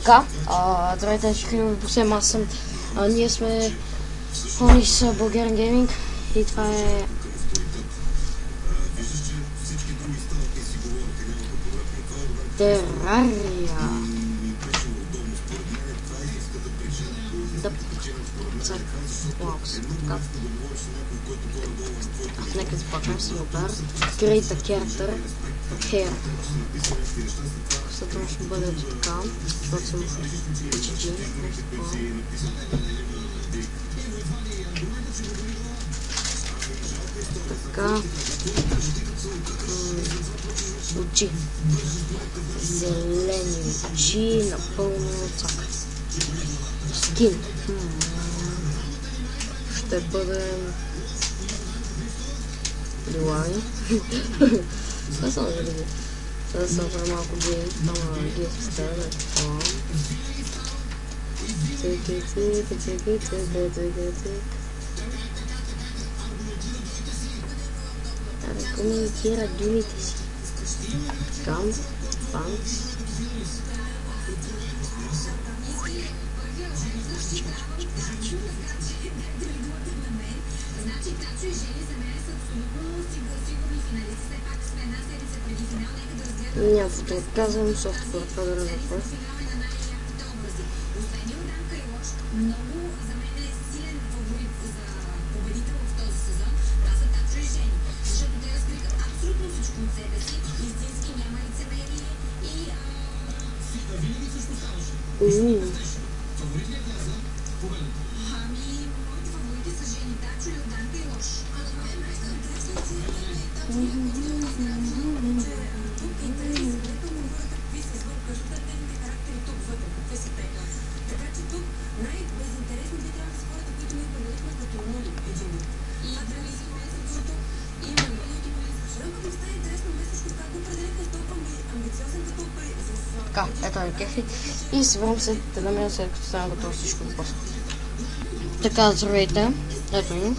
Така, здравейте всички, съвсем аз съм. Ние сме Хони с Bulgarian Gaming и това е Терария. Нека започнем с удар. Create a character. Hair. Също ще бъде така, защото съм HG. Така. Очи. Зелени очи, напълно цак. Скин. Ще бъде лилави. Това са жили. Сега съм направя малко гей. Ама гей се става да това. Коментира думите си. Кам, панц. Няма да отказвам софтуер, това да разпър. Така, ето е кефи и се вървам след една минута, след като стана готово всичко да после. Така, здравейте, ето ни.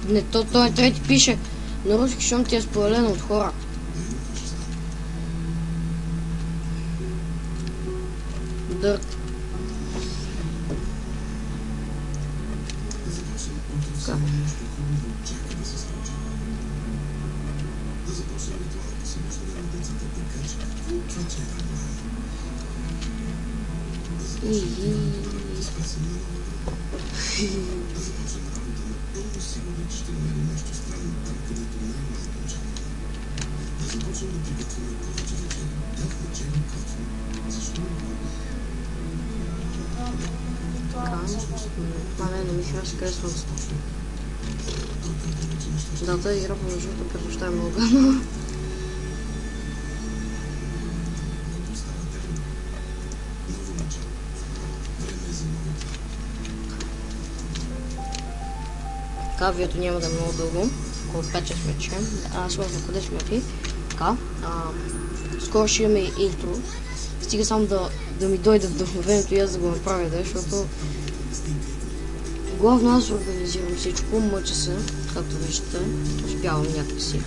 Не, той трети пише на руски, защото ти е споделено от хора. Дърт. Така. Не ми харесва къде съм. Да, тази игра по жълта предпочитае много гадно. Така, видеото няма да е много дълго, около 5-6 вече. Сложно къде сме ти. Така, скоро ще имаме интро. Стига само да ми дойде вдъхновението и аз да го направя, защото главно аз организирам всичко, мъча се, както виждате, успявам някакси.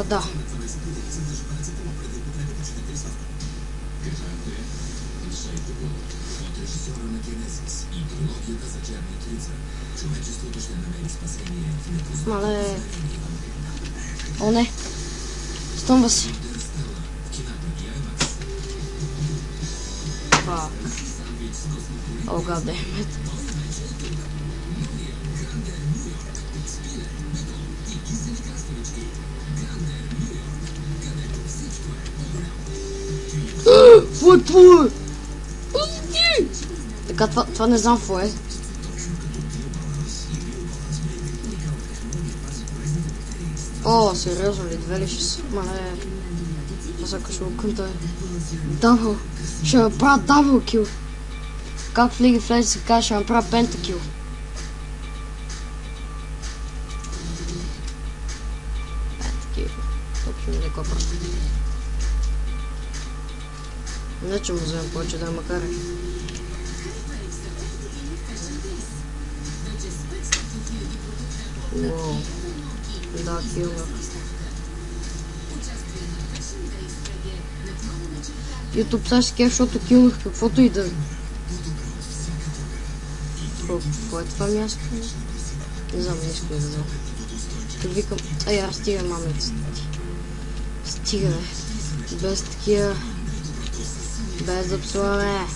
Да. Мале. О, не. Стъмва се. Oh god damn it. какво е? Така, това не знам какво е. О, сериозно ли? Две ли ще са? Мале... Посака ще го кънта. Дабл. Ще направя дабл кил. Как в League of Legends се казва, ще направя пентакил. Пентакил. Точно ми леко просто. Не, че му вземем повече да ме кара. Уоу. Да, килнах. YouTube сега ще кеф, защото килнах каквото и да... Какво е това място? Не знам, не искам да знам. Като викам... Ай, аз стига, мамец. Стига, бе. Без такива... Без да псуваме.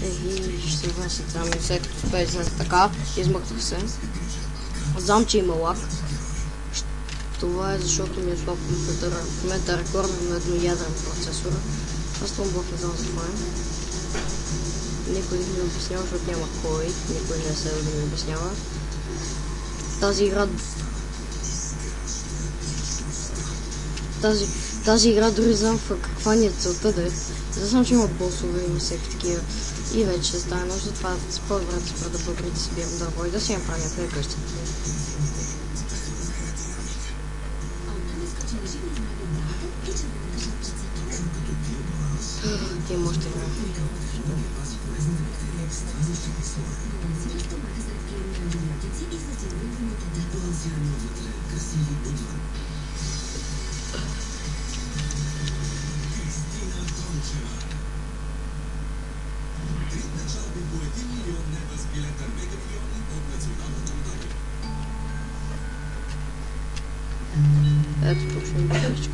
Ехи, ще се върши това ми след като спеца така. Измъкнах се. Знам, че има лак. Това е защото ми е слаб компютъра. В момента рекорден на едноядрен процесор. Аз това блок не знам за това е. Никой не ми обяснява, защото няма кой. Никой не се да ми обяснява. Тази игра дори знам каква ни е целта да е. Знам, че има босове и всеки такива. И вече ще стане нощ, затова по-добре да спра да бъдри да събирам дърво и да си направя някъде къща. Ти може да играем. Ето тук ще ми бъдеш.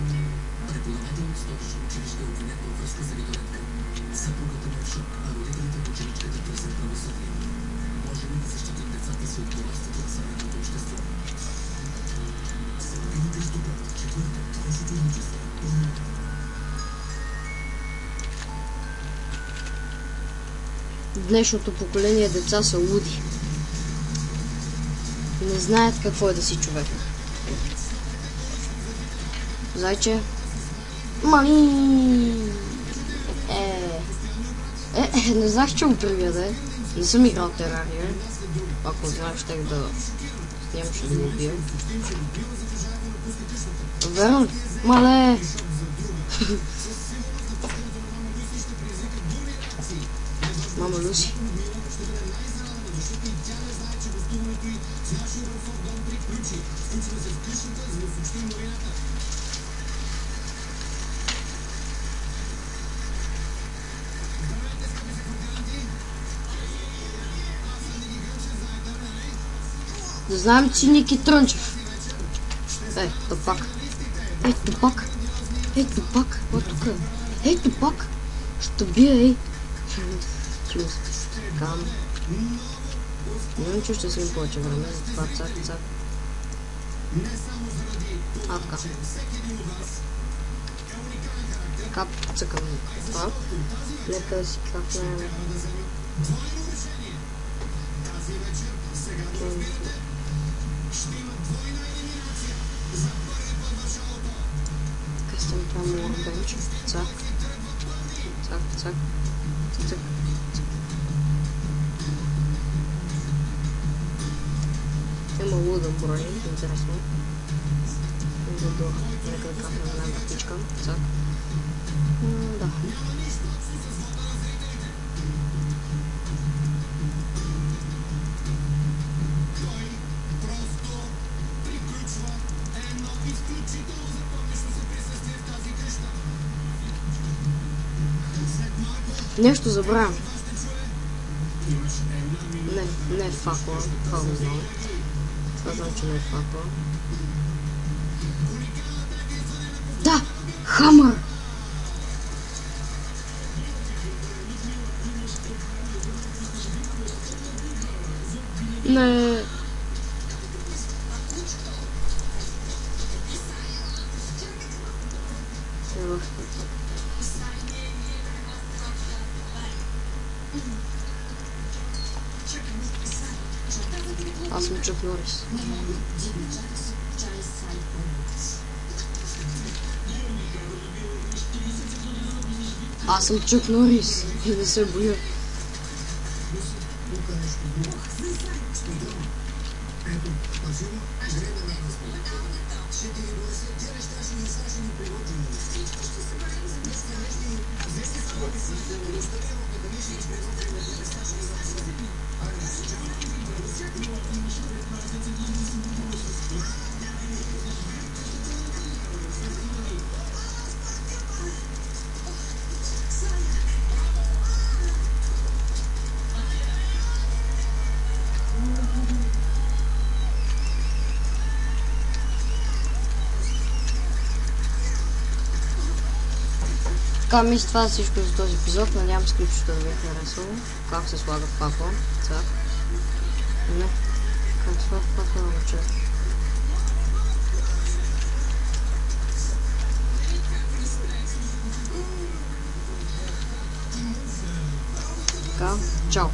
Днешното поколение деца са луди. Не знаят какво е да си човек. Зайче. Мани! Не знах, че го приведе. Не съм играл Терария. Ако знаеш, щех да... Нямаше да го убия. Верно? Мале! Мама Люси. Да знаем, че Ники Трънчев. Тупак. Тупак. Тупак. Вот тук. Тупак. Ще бия, Кам. Не че ще си им повече време, затова цак. Така. Кап, цъкам това. Нека да си капнем. Къстъм там workbench. Цак. Има луден брой, интересно. Нека да капнем една вратичка. Цак. Да. Нещо забравям. Не е факла. Това го знам. Това знам, че не е факла. Да! Хамър! Не. Аз съм Чак Норис. Аз съм Чак Норис и не се боя. Така, мисля, това е всичко за този епизод. Надявам се ключото да ви е харесало. Как се слага в папа? Цак. Не. Как се слага в папа на чак? Така, чао!